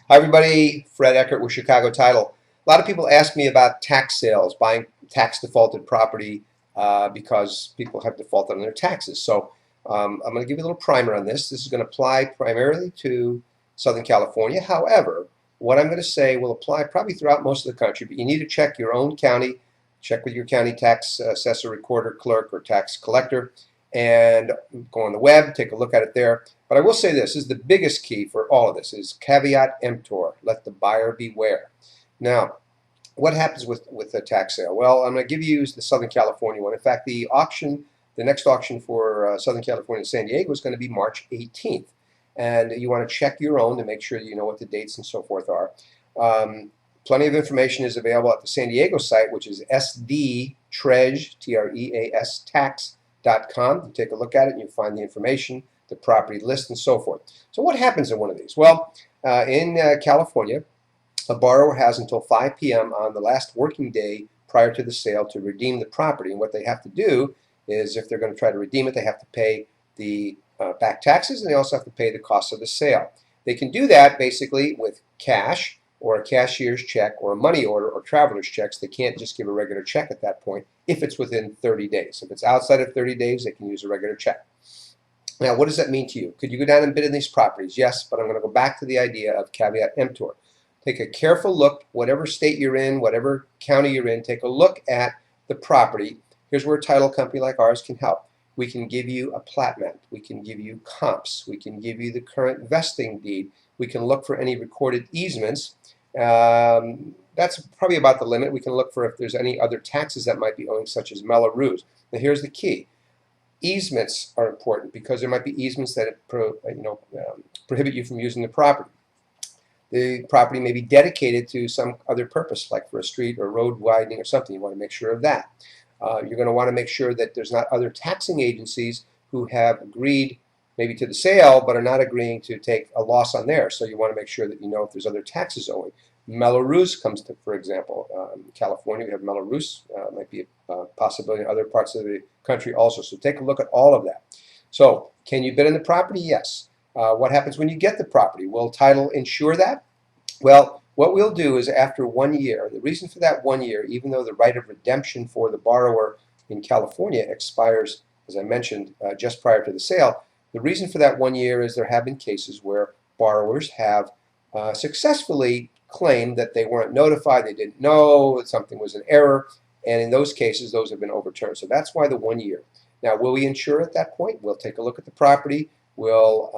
Hi everybody, Fred Eckert with Chicago Title. A lot of people ask me about tax sales, buying tax defaulted property because people have defaulted on their taxes. So I'm going to give you a little primer on this. This is going to apply primarily to Southern California. However, what I'm going to say will apply probably throughout most of the country, but you need to check your own county, check with your county tax assessor, recorder, clerk, or tax collector, and go on the web, take a look at it there. But I will say this is the biggest key for all of this is caveat emptor, let the buyer beware. Now, what happens with a tax sale? Well, I'm going to give you the Southern California one. In fact, the next auction for Southern California and San Diego is going to be March 18th. And you want to check your own to make sure you know what the dates and so forth are. Plenty of information is available at the San Diego site, which is sdtreas, T-R-E-A-S, tax.com. You take a look at it and you find the information, the property list, and so forth. So what happens in one of these? Well, in California, a borrower has until 5 p.m. on the last working day prior to the sale to redeem the property. And what they have to do is, if they're going to try to redeem it, they have to pay the back taxes, and they also have to pay the cost of the sale. They can do that basically with cash or a cashier's check or a money order or traveler's checks. They can't just give a regular check at that point if it's within 30 days. If it's outside of 30 days, they can use a regular check. Now, what does that mean to you? Could you go down and bid in these properties? Yes, but I'm going to go back to the idea of caveat emptor. Take a careful look, whatever state you're in, whatever county you're in, take a look at the property. Here's where a title company like ours can help. We can give you a plat map. We can give you comps. We can give you the current vesting deed. We can look for any recorded easements. That's probably about the limit. We can look for if there's any other taxes that might be owing, such as Mello-Roos. Now here's the key. Easements are important because there might be easements that prohibit you from using the property. The property may be dedicated to some other purpose, like for a street or road widening or something. You want to make sure of that. You're going to want to make sure that there's not other taxing agencies who have agreed maybe to the sale but are not agreeing to take a loss on theirs. So you want to make sure that you know if there's other taxes owing. Mello-Roos comes to, for example, in California we have Mello-Roos. Might be a possibility in other parts of the country also. So take a look at all of that. So can you bid on the property? Yes. What happens when you get the property? Will title insure that? Well, what we'll do is after 1 year, the reason for that 1 year, even though the right of redemption for the borrower in California expires, as I mentioned, just prior to the sale, the reason for that 1 year is there have been cases where borrowers have successfully claimed that they weren't notified, they didn't know, that something was an error, and in those cases, those have been overturned. So that's why the 1 year. Now, will we insure at that point? We'll take a look at the property. We'll